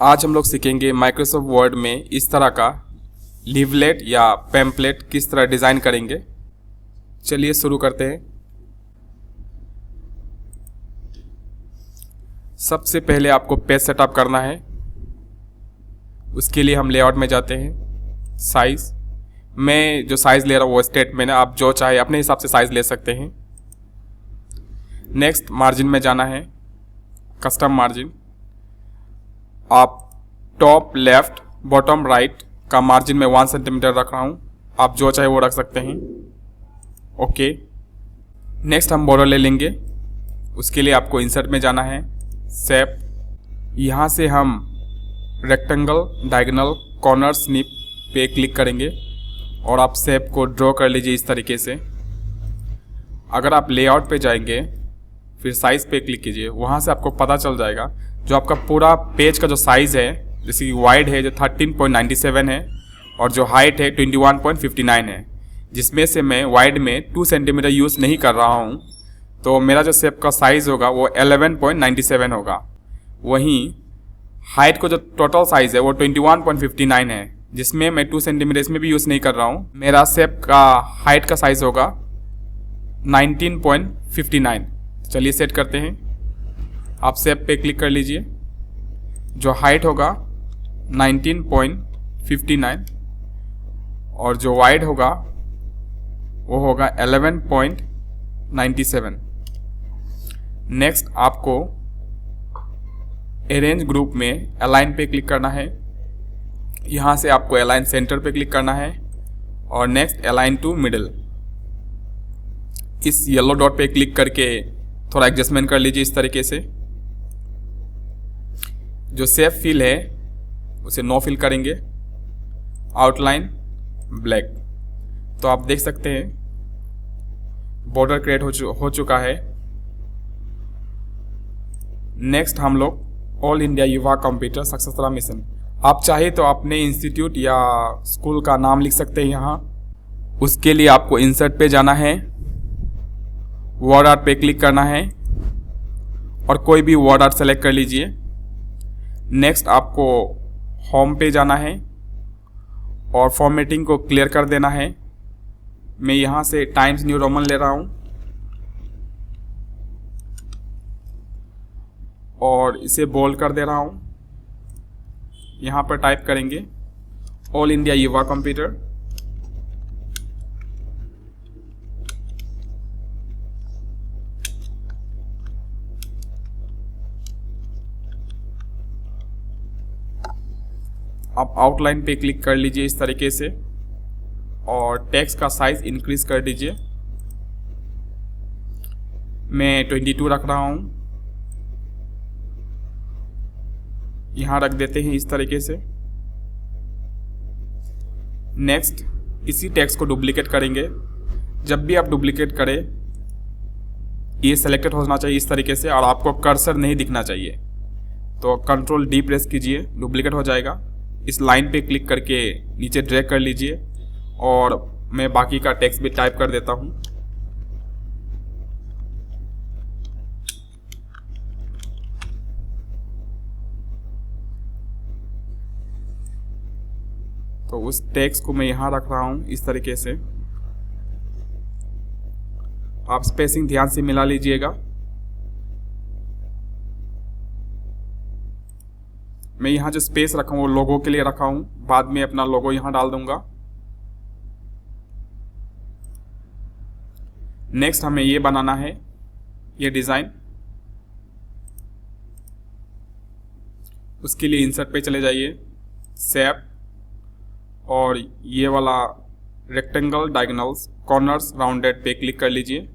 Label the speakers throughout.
Speaker 1: आज हम लोग सीखेंगे माइक्रोसॉफ्ट वर्ड में इस तरह का लीवलेट या पैम्पलेट किस तरह डिज़ाइन करेंगे। चलिए शुरू करते हैं। सबसे पहले आपको पेज सेटअप करना है। उसके लिए हम लेआउट में जाते हैं। साइज़, मैं जो साइज़ ले रहा हूँ वो स्टेटमेंट है, आप जो चाहे अपने हिसाब से साइज़ ले सकते हैं। नेक्स्ट मार्जिन में जाना है, कस्टम मार्जिन। आप टॉप लेफ्ट बॉटम राइट का मार्जिन में 1 सेंटीमीटर रख रहा हूँ, आप जो चाहे वो रख सकते हैं। ओके। नेक्स्ट हम बॉर्डर ले लेंगे। उसके लिए आपको इंसर्ट में जाना है, शेप। यहाँ से हम रेक्टेंगल, डायगोनल, कॉर्नर, स्निप पे क्लिक करेंगे और आप शेप को ड्रॉ कर लीजिए इस तरीके से। अगर आप लेआउट पे जाएंगे फिर साइज़ पे क्लिक कीजिए, वहाँ से आपको पता चल जाएगा जो आपका पूरा पेज का जो साइज़ है, जैसे कि वाइड है जो 13.97 है और जो हाइट है 21.59 है, जिसमें से मैं वाइड में 2 सेंटीमीटर यूज़ नहीं कर रहा हूँ, तो मेरा जो शेप का साइज़ होगा वो 11.97 होगा। वहीं हाइट को जो टोटल साइज़ है वो 21.59 है, जिसमें मैं 2 सेंटीमीटर इसमें भी यूज़ नहीं कर रहा हूँ। मेरा शेप का हाइट का साइज़ होगा 19.59। चलिए सेट करते हैं। आप शेप पे क्लिक कर लीजिए। जो हाइट होगा 19.59 और जो वाइड होगा वो होगा 11.97। नेक्स्ट आपको अरेंज ग्रुप में अलाइन पे क्लिक करना है। यहाँ से आपको अलाइन सेंटर पे क्लिक करना है और नेक्स्ट अलाइन टू मिडल। इस येलो डॉट पे क्लिक करके थोड़ा एडजस्टमेंट कर लीजिए इस तरीके से। जो शेप फिल है उसे नो फिल करेंगे। Outline black. तो आप देख सकते हैं बॉर्डर क्रिएट हो चुका है। नेक्स्ट हम लोग ऑल इंडिया युवा कंप्यूटर सक्सेसफुल मिशन। आप चाहे तो अपने इंस्टीट्यूट या स्कूल का नाम लिख सकते हैं यहाँ। उसके लिए आपको इंसर्ट पे जाना है, वर्ड आर्ट पे क्लिक करना है और कोई भी वर्ड आर्ट सेलेक्ट कर लीजिए। नेक्स्ट आपको होम पे जाना है और फॉर्मेटिंग को क्लियर कर देना है। मैं यहाँ से टाइम्स न्यू रोमन ले रहा हूँ और इसे बोल्ड कर दे रहा हूँ। यहाँ पर टाइप करेंगे ऑल इंडिया युवा कंप्यूटर। आप आउटलाइन पे क्लिक कर लीजिए इस तरीके से और टेक्स्ट का साइज इंक्रीज कर दीजिए। मैं 22 रख रहा हूँ, यहाँ रख देते हैं इस तरीके से। नेक्स्ट इसी टेक्स्ट को डुप्लीकेट करेंगे। जब भी आप डुप्लीकेट करें ये सेलेक्टेड होना चाहिए इस तरीके से और आपको कर्सर नहीं दिखना चाहिए, तो कंट्रोल डी प्रेस कीजिए, डुप्लीकेट हो जाएगा। इस लाइन पे क्लिक करके नीचे ड्रैग कर लीजिए और मैं बाकी का टेक्स्ट भी टाइप कर देता हूँ। तो उस टेक्स्ट को मैं यहाँ रख रहा हूँ इस तरीके से। आप स्पेसिंग ध्यान से मिला लीजिएगा। मैं यहाँ जो स्पेस रखा हूँ वो लोगो के लिए रखा हूँ, बाद में अपना लोगो यहाँ डाल दूंगा। नेक्स्ट हमें ये बनाना है, ये डिज़ाइन। उसके लिए इंसर्ट पे चले जाइए, शेप और ये वाला रेक्टेंगल, डायगोनल्स, कॉर्नर्स, राउंडेड पे क्लिक कर लीजिए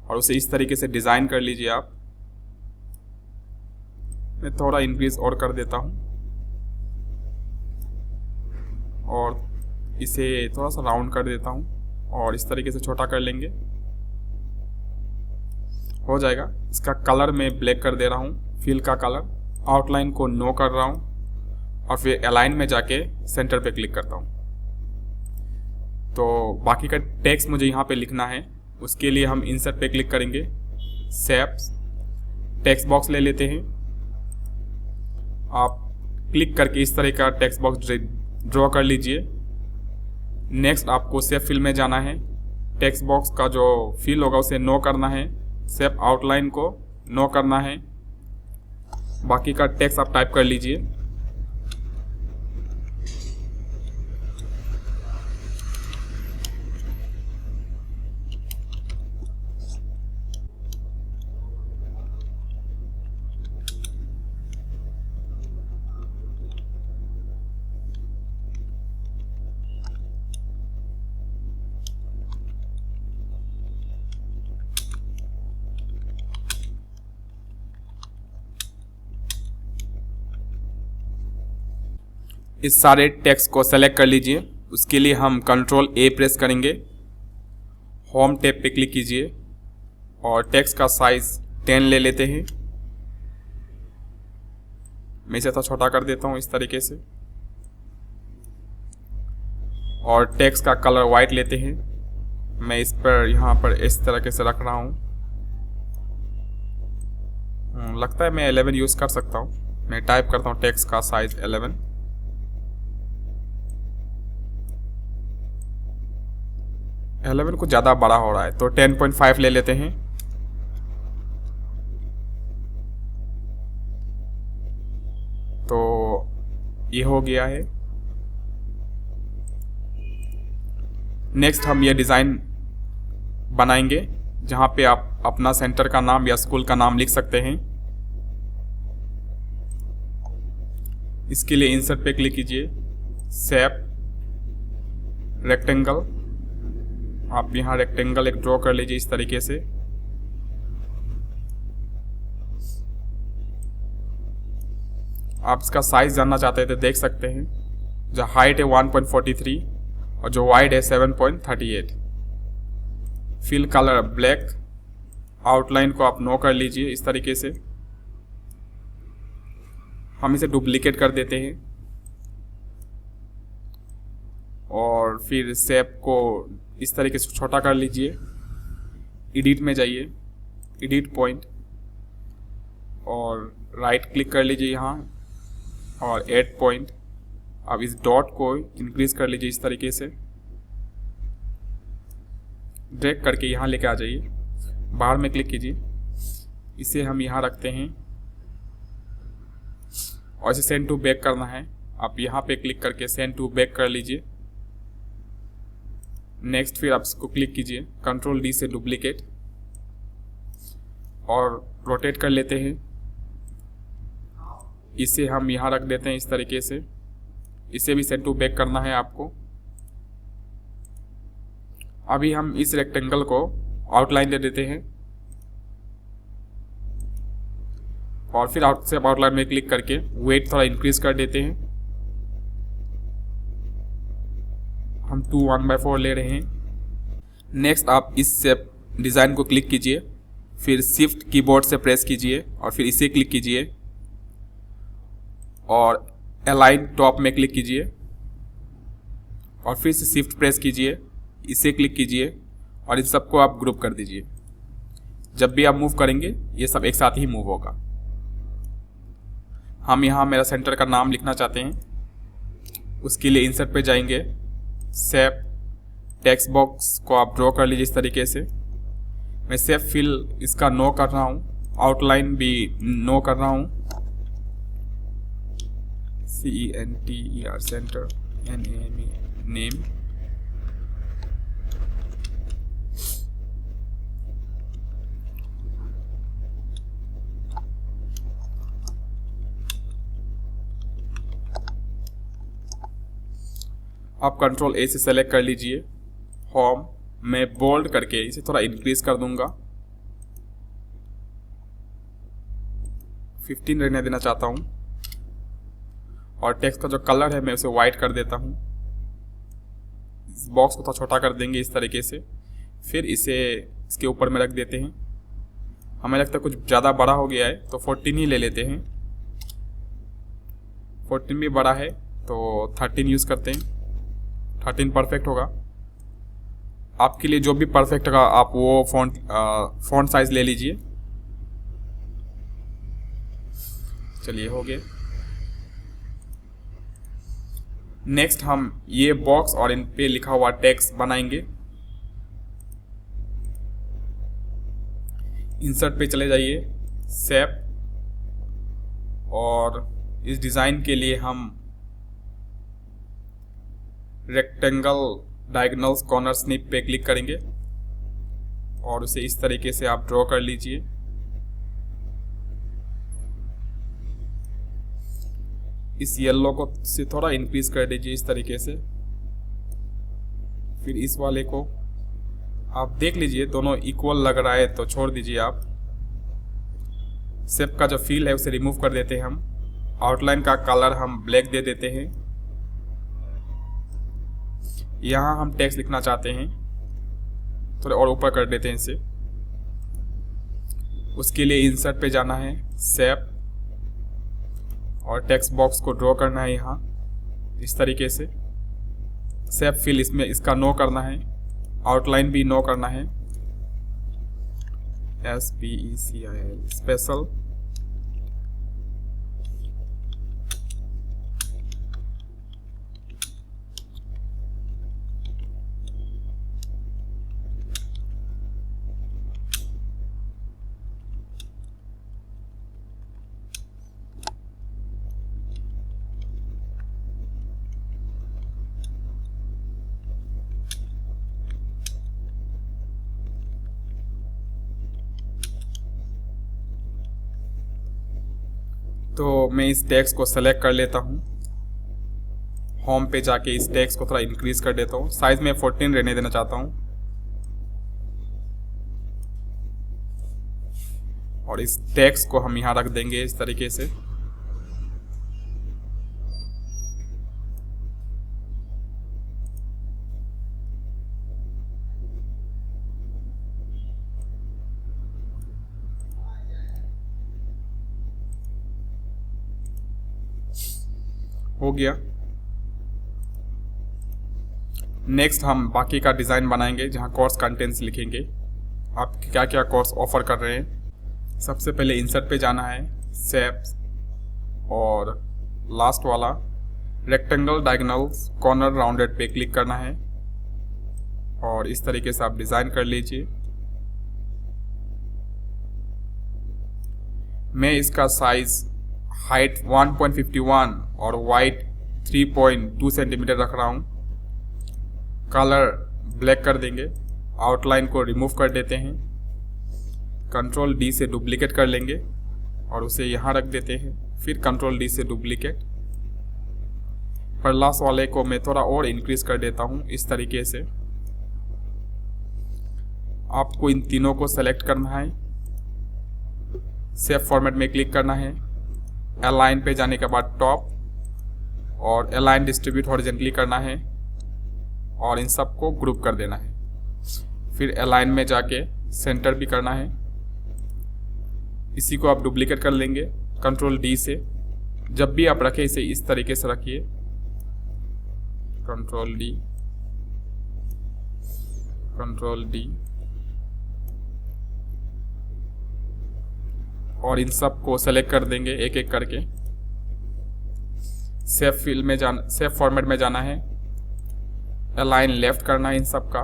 Speaker 1: और उसे इस तरीके से डिज़ाइन कर लीजिए आप। मैं थोड़ा इंक्रीज और कर देता हूँ और इसे थोड़ा सा राउंड कर देता हूँ और इस तरीके से छोटा कर लेंगे, हो जाएगा। इसका कलर मैं ब्लैक कर दे रहा हूँ, फिल का कलर। आउटलाइन को नो कर रहा हूँ और फिर अलाइन में जाके सेंटर पे क्लिक करता हूँ। तो बाकी का टेक्स्ट मुझे यहाँ पे लिखना है। उसके लिए हम इंसर्ट पे क्लिक करेंगे, शेप्स, टेक्स्ट बॉक्स ले लेते हैं आप क्लिक करके इस तरह का टेक्स्ट बॉक्स ड्रॉ कर लीजिए। नेक्स्ट आपको शेप फिल में जाना है। टेक्स्ट बॉक्स का जो फिल होगा उसे नो करना है, शेप आउटलाइन को नो करना है। बाकी का टेक्स्ट आप टाइप कर लीजिए। इस सारे टेक्स्ट को सेलेक्ट कर लीजिए। उसके लिए हम कंट्रोल ए प्रेस करेंगे, होम टैब पे क्लिक कीजिए और टेक्स्ट का साइज 10 ले लेते हैं। मैं इसे थोड़ा छोटा कर देता हूँ इस तरीके से। और टेक्स्ट का कलर वाइट लेते हैं। मैं इस पर यहाँ पर इस तरीके से रख रहा हूँ। लगता है मैं 11 यूज़ कर सकता हूँ। मैं टाइप करता हूँ टेक्स्ट का साइज 11। कुछ ज़्यादा बड़ा हो रहा है तो 10.5 ले लेते हैं। तो ये हो गया है। नेक्स्ट हम ये डिज़ाइन बनाएंगे जहाँ पे आप अपना सेंटर का नाम या स्कूल का नाम लिख सकते हैं। इसके लिए इंसर्ट पे क्लिक कीजिए, शेप रेक्टेंगल। आप यहाँ रेक्टेंगल एक ड्रॉ कर लीजिए इस तरीके से। आप इसका साइज जानना चाहते हैं तो देख सकते हैं। जो हाइट है 1.43 और जो वाइड है 7.38। Fill colour black. आउटलाइन को आप नो कर लीजिए इस तरीके से। हम इसे डुप्लीकेट कर देते हैं और फिर शेप को इस तरीके से छोटा कर लीजिए। एडिट में जाइए, एडिट पॉइंट और राइट क्लिक कर लीजिए यहाँ और ऐड पॉइंट। अब इस डॉट को इंक्रीज कर लीजिए इस तरीके से। ड्रैग करके यहाँ लेके आ जाइए, बाहर में क्लिक कीजिए। इसे हम यहाँ रखते हैं और इसे सेंड टू बैक करना है। आप यहाँ पे क्लिक करके सेंड टू बैक कर लीजिए। नेक्स्ट फिर आप इसको क्लिक कीजिए, कंट्रोल डी से डुप्लीकेट और रोटेट कर लेते हैं। इसे हम यहाँ रख देते हैं इस तरीके से। इसे भी सेंड टू बैक करना है आपको। अभी हम इस रेक्टेंगल को आउटलाइन दे देते हैं और फिर आउटलाइन में क्लिक करके वेट थोड़ा इंक्रीज कर देते हैं। हम 2:1/4 ले रहे हैं। नेक्स्ट आप इस डिज़ाइन को क्लिक कीजिए, फिर शिफ्ट कीबोर्ड से प्रेस कीजिए और फिर इसे क्लिक कीजिए और अलाइन टॉप में क्लिक कीजिए और फिर से शिफ्ट प्रेस कीजिए, इसे क्लिक कीजिए और इन सबको आप ग्रुप कर दीजिए। जब भी आप मूव करेंगे ये सब एक साथ ही मूव होगा। हम यहाँ मेरा सेंटर का नाम लिखना चाहते हैं। उसके लिए इंसर्ट पे जाएंगे, शेप टेक्स्ट बॉक्स को आप ड्रॉ कर लीजिए इस तरीके से। मैं शेप फिल इसका नो कर रहा हूँ, आउटलाइन भी नो कर रहा हूँ। CENTER centre NAME name. आप कंट्रोल ए से सेलेक्ट कर लीजिए, होम। मैं बोल्ड करके इसे थोड़ा इंक्रीज कर दूंगा, 15 रहने देना चाहता हूं। और टेक्स्ट का जो कलर है मैं उसे वाइट कर देता हूं। इस बॉक्स को थोड़ा छोटा कर देंगे इस तरीके से। फिर इसे इसके ऊपर में रख देते हैं। हमें लगता है कुछ ज़्यादा बड़ा हो गया है तो 14 ही ले लेते हैं। 14 भी बड़ा है तो 13 यूज़ करते हैं। 13 परफेक्ट होगा। आपके लिए जो भी परफेक्ट होगा आप वो फॉन्ट साइज ले लीजिए। चलिए हो गया। नेक्स्ट हम ये बॉक्स और इन पे लिखा हुआ टेक्स्ट बनाएंगे। इंसर्ट पे चले जाइए, शेप, और इस डिज़ाइन के लिए हम रेक्टेंगल डायगोनल्स कॉर्नर स्निप पे क्लिक करेंगे और उसे इस तरीके से आप ड्रॉ कर लीजिए। इस येलो को से थोड़ा इंक्रीज कर दीजिए इस तरीके से। फिर इस वाले को आप देख लीजिए, दोनों इक्वल लग रहा है तो छोड़ दीजिए आप। शेप का जो फील है उसे रिमूव कर देते हैं हम। आउटलाइन का कलर हम ब्लैक दे देते हैं। यहाँ हम टेक्स्ट लिखना चाहते हैं, थोड़े और ऊपर कर देते हैं इसे। उसके लिए इंसर्ट पे जाना है, शेप, और टेक्स्ट बॉक्स को ड्रॉ करना है यहाँ इस तरीके से। शेप फिल इसमें इसका नो करना है, आउटलाइन भी नो करना है, SPECIL स्पेशल। तो मैं इस टेक्स्ट को सेलेक्ट कर लेता हूँ। होम पे जाके इस टेक्स्ट को थोड़ा इंक्रीज कर देता हूँ। साइज में 14 रहने देना चाहता हूँ। और इस टेक्स्ट को हम यहाँ रख देंगे इस तरीके से। हो गया। नेक्स्ट हम बाकी का डिज़ाइन बनाएंगे जहाँ कोर्स कंटेंट्स लिखेंगे, आप क्या क्या कोर्स ऑफर कर रहे हैं। सबसे पहले इंसर्ट पे जाना है, शेप, और लास्ट वाला रेक्टेंगल डायगोनल्स कॉर्नर राउंडेड पे क्लिक करना है और इस तरीके से आप डिज़ाइन कर लीजिए। मैं इसका साइज हाइट 1.51 और वाइड 3.2 सेंटीमीटर रख रहा हूँ। कलर ब्लैक कर देंगे, आउटलाइन को रिमूव कर देते हैं, कंट्रोल D से डुप्लीकेट कर लेंगे और उसे यहाँ रख देते हैं। फिर कंट्रोल D से डुप्लीकेट। पर लास्ट वाले को मैं थोड़ा और इंक्रीज कर देता हूँ इस तरीके से। आपको इन तीनों को सेलेक्ट करना है, सेव फॉर्मेट में क्लिक करना है, अलाइन पे जाने के बाद टॉप और अलाइन डिस्ट्रीब्यूट हॉरिजॉन्टली करना है और इन सब को ग्रुप कर देना है। फिर अलाइन में जाके सेंटर भी करना है। इसी को आप डुप्लीकेट कर लेंगे कंट्रोल D से। जब भी आप रखें इसे इस तरीके से रखिए, कंट्रोल D, कंट्रोल D, और इन सब को सेलेक्ट कर देंगे एक एक करके। सेव फील्ड में जाना, सेव फॉर्मेट में जाना है, अलाइन लेफ्ट करना है इन सब का।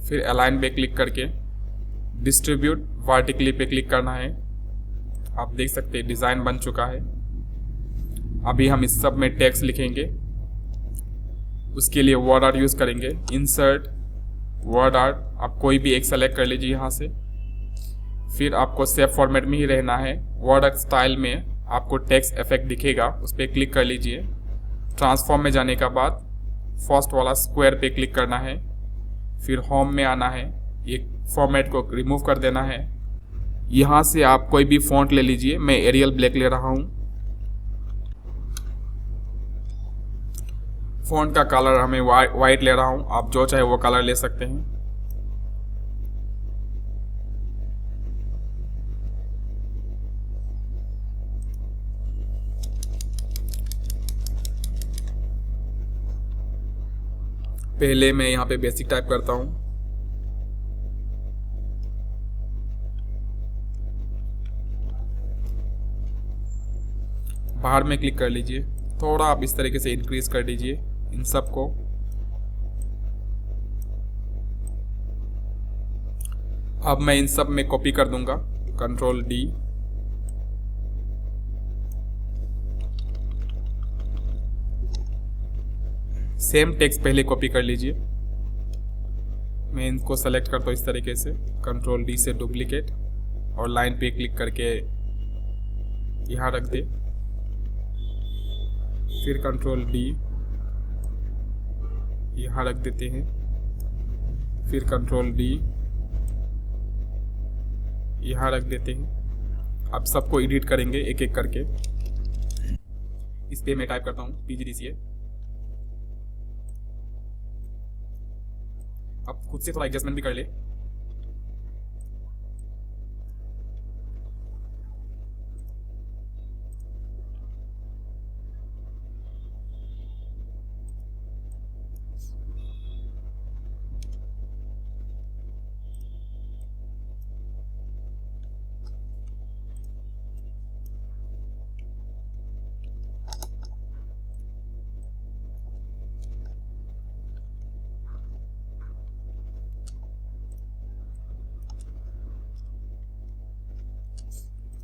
Speaker 1: फिर अलाइन पे क्लिक करके डिस्ट्रीब्यूट वर्टिकली पे क्लिक करना है। आप देख सकते हैं डिज़ाइन बन चुका है। अभी हम इस सब में टेक्स्ट लिखेंगे। उसके लिए वर्ड आर्ट यूज़ करेंगे, इंसर्ट वर्ड आर्ट, आप कोई भी एक सेलेक्ट कर लीजिए यहाँ से। फिर आपको सेव फॉर्मेट में ही रहना है। वर्ड आर्ट स्टाइल में आपको टेक्स्ट इफेक्ट दिखेगा, उस पर क्लिक कर लीजिए। ट्रांसफॉर्म में जाने के बाद फर्स्ट वाला स्क्वायर पे क्लिक करना है। फिर होम में आना है, ये फॉर्मेट को रिमूव कर देना है। यहाँ से आप कोई भी फॉन्ट ले लीजिए, मैं एरियल ब्लैक ले रहा हूँ। फॉन्ट का कलर हमें वाइट ले रहा हूँ, आप जो चाहे वो कलर ले सकते हैं। पहले मैं यहाँ पे बेसिक टाइप करता हूँ। बाहर में क्लिक कर लीजिए, थोड़ा आप इस तरीके से इंक्रीज कर दीजिए इन सब को। अब मैं इन सब में कॉपी कर दूंगा, कंट्रोल डी। सेम टेक्स्ट पहले कॉपी कर लीजिए। मैं इनको सेलेक्ट करता हूँ इस तरीके से, कंट्रोल डी से डुप्लीकेट, और लाइन पे क्लिक करके यहाँ रख दे। फिर कंट्रोल डी यहाँ रख देते हैं, फिर कंट्रोल डी यहाँ रख देते हैं। अब सबको एडिट करेंगे एक एक करके। इस पे मैं टाइप करता हूँ PGDCA। अब खुद से थोड़ा एडजस्टमेंट भी कर ले।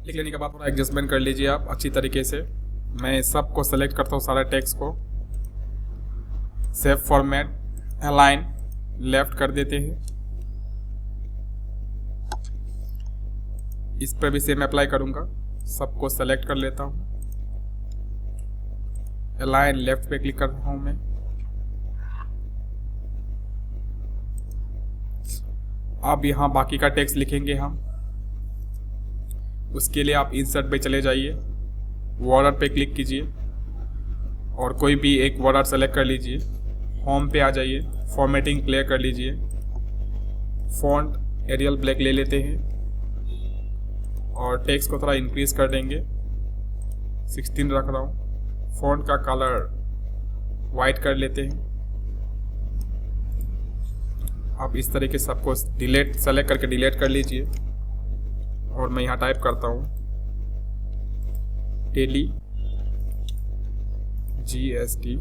Speaker 1: लिख लेने के बाद थोड़ा एडजस्टमेंट कर लीजिए आप अच्छी तरीके से। मैं सबको सेलेक्ट करता हूँ, सारा टेक्स्ट को। सेव फॉर्मेट, अलाइन लेफ्ट कर देते हैं। इस पर भी सेम अप्लाई करूँगा, सबको सेलेक्ट कर लेता हूँ। अलाइन लेफ्ट पे क्लिक कर रहा हूँ मैं। अब यहाँ बाकी का टेक्स्ट लिखेंगे हम। उसके लिए आप इंसर्ट पे चले जाइए, वर्ड पे क्लिक कीजिए और कोई भी एक वर्ड सेलेक्ट कर लीजिए। होम पे आ जाइए, फॉर्मेटिंग क्लियर कर लीजिए। फॉन्ट एरियल ब्लैक ले लेते हैं और टेक्स्ट को थोड़ा इंक्रीज कर देंगे, 16 रख रहा हूँ। फॉन्ट का कलर वाइट कर लेते हैं। आप इस तरीके से सबको डिलीट सेलेक्ट करके डिलीट कर लीजिए। और मैं यहाँ टाइप करता हूँ टेली GST।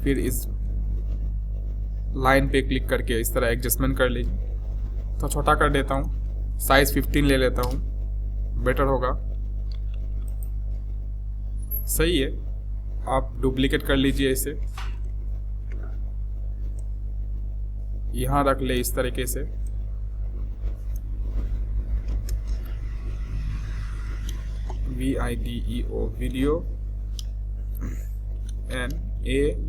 Speaker 1: फिर इस लाइन पे क्लिक करके इस तरह एडजस्टमेंट कर लीजिए। तो छोटा कर देता हूँ, साइज 15 ले लेता हूँ, बेटर होगा। सही है। आप डुप्लीकेट कर लीजिए इसे, यहाँ रख ले इस तरीके से। VIDEO video, NAUDIO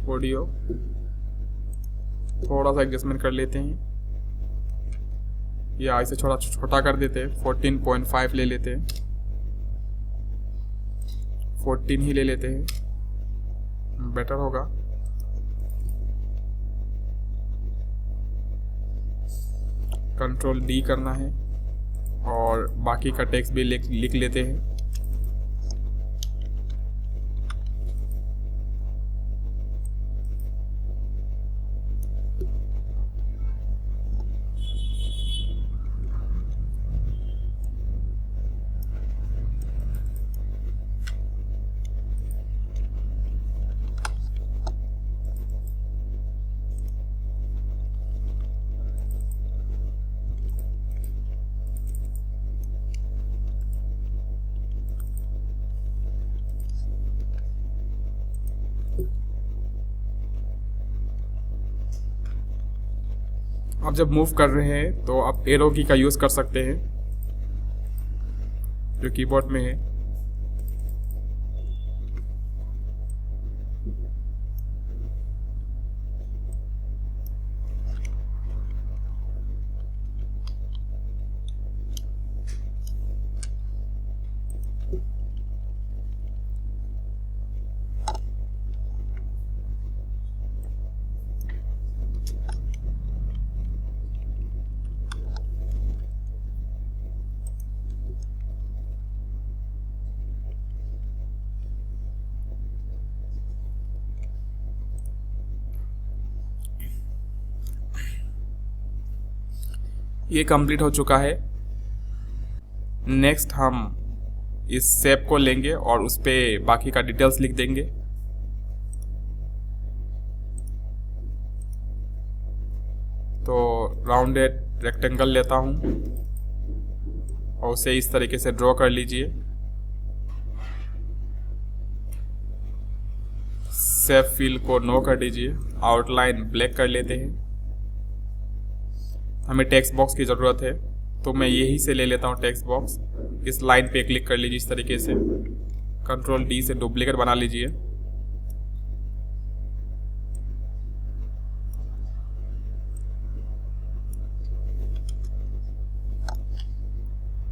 Speaker 1: audio. थोड़ा सा एडजस्टमेंट कर लेते हैं या इसे छोटा छोटा कर देते हैं, 14.5 ले लेते हैं, 14 ही ले लेते हैं, बेटर होगा। कंट्रोल D करना है और बाकी का टेक्स्ट भी लिख लेते हैं। आप जब मूव कर रहे हैं तो आप एरो की का यूज़ कर सकते हैं जो कीबोर्ड में है। ये कंप्लीट हो चुका है। नेक्स्ट हम इस शेप को लेंगे और उस पर बाकी का डिटेल्स लिख देंगे। तो राउंडेड रेक्टेंगल लेता हूँ और उसे इस तरीके से ड्रॉ कर लीजिए। शेप फिल को नो कर दीजिए, आउटलाइन ब्लैक कर लेते हैं। हमें टेक्स्ट बॉक्स की ज़रूरत है तो मैं यही से ले लेता हूँ टेक्स्ट बॉक्स। इस लाइन पे क्लिक कर लीजिए इस तरीके से, कंट्रोल डी से डुप्लीकेट बना लीजिए।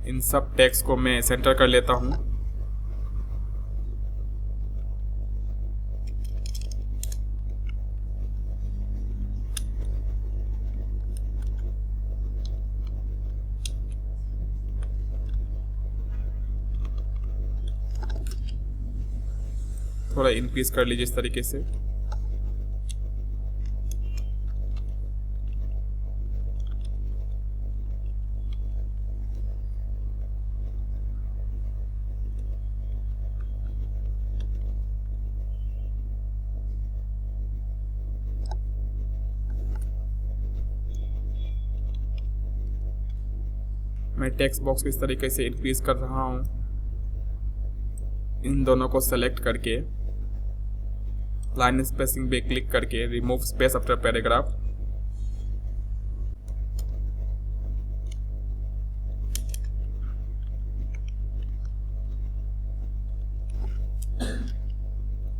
Speaker 1: इन सब टेक्स्ट को मैं सेंटर कर लेता हूँ। थोड़ा इंक्रीज कर लीजिए इस तरीके से। मैं टेक्स्ट बॉक्स को इस तरीके से इंक्रीज कर रहा हूँ। इन दोनों को सेलेक्ट करके लाइन स्पेसिंग पे क्लिक करके रिमूव स्पेस आफ्टर पैराग्राफ।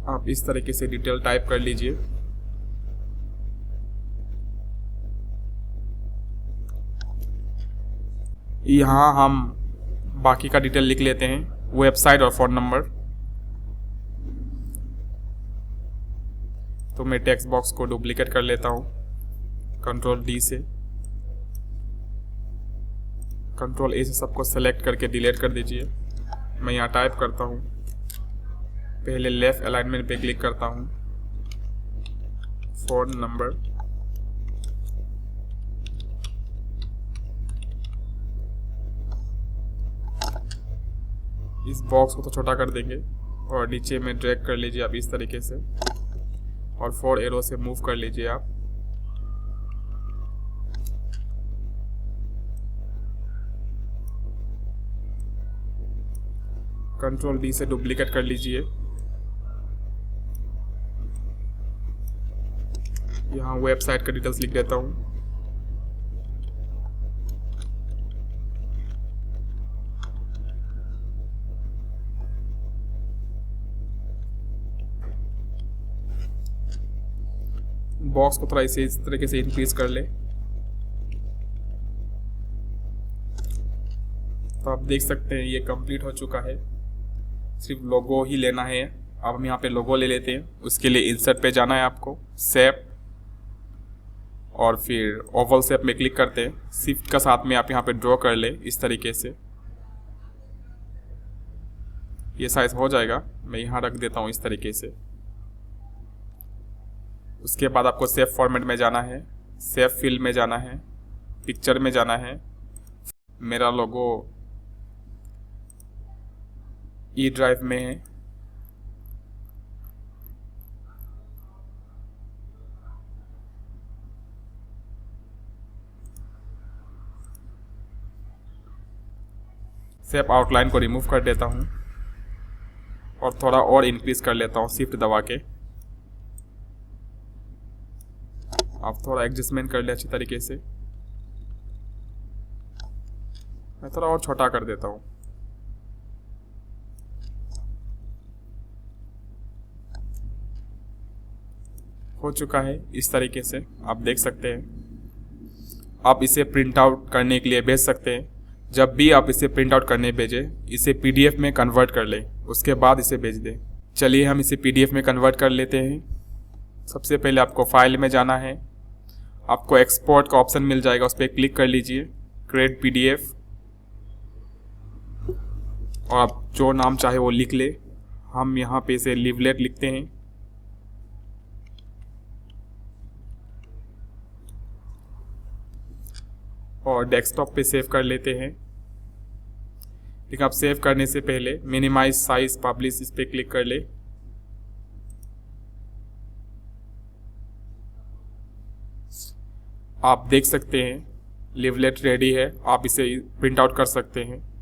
Speaker 1: आप इस तरीके से डिटेल टाइप कर लीजिए। यहाँ हम बाकी का डिटेल लिख लेते हैं, वेबसाइट और फ़ोन नंबर। तो मैं टेक्स्ट बॉक्स को डुप्लीकेट कर लेता हूँ कंट्रोल डी से। कंट्रोल ए से सबको सेलेक्ट करके डिलीट कर दीजिए। मैं यहाँ टाइप करता हूँ, पहले लेफ्ट अलाइनमेंट पे क्लिक करता हूँ, फ़ोन नंबर, इस बॉक्स को तो छोटा कर देंगे और नीचे में ड्रैग कर लीजिए आप इस तरीके से और 4 एरो से मूव कर लीजिए आप। कंट्रोल डी से डुप्लीकेट कर लीजिए। यहाँ वेबसाइट का डिटेल्स लिख देता हूँ। बॉक्स को थोड़ा इस तरीके से इंक्रीज कर ले। तो आप देख सकते हैं ये कंप्लीट हो चुका है। सिर्फ लोगो ही लेना है। अब हम यहाँ पे लोगो ले लेते हैं। उसके लिए इंसर्ट पे जाना है आपको, शेप, और फिर ओवल शेप में क्लिक करते हैं। शिफ्ट का साथ में आप यहाँ पे ड्रॉ कर ले इस तरीके से। ये साइज हो जाएगा, मैं यहाँ रख देता हूँ इस तरीके से। उसके बाद आपको सेव फॉर्मेट में जाना है, सेव फिल में जाना है, पिक्चर में जाना है। मेरा लोगो ई ड्राइव में है। सेव आउटलाइन को रिमूव कर देता हूँ और थोड़ा और इंक्रीज कर लेता हूँ शिफ्ट दबा के। आप थोड़ा एडजस्टमेंट कर ले अच्छी तरीके से। मैं थोड़ा और छोटा कर देता हूँ। हो चुका है इस तरीके से, आप देख सकते हैं। आप इसे प्रिंट आउट करने के लिए भेज सकते हैं। जब भी आप इसे प्रिंट आउट करने भेजें, इसे पीडीएफ में कन्वर्ट कर लें, उसके बाद इसे भेज दें। चलिए हम इसे पीडीएफ में कन्वर्ट कर लेते हैं। सबसे पहले आपको फाइल में जाना है, आपको एक्सपोर्ट का ऑप्शन मिल जाएगा, उस पर क्लिक कर लीजिए, क्रिएट पीडीएफ, और आप जो नाम चाहे वो लिख ले। हम यहाँ पे इसे लिवलेट लिखते हैं। और डेस्कटॉप पे सेव कर लेते हैं। लेकिन आप सेव करने से पहले मिनिमाइज साइज पब्लिश इस पर क्लिक कर ले। आप देख सकते हैं लिवलेट रेडी है, आप इसे प्रिंट आउट कर सकते हैं।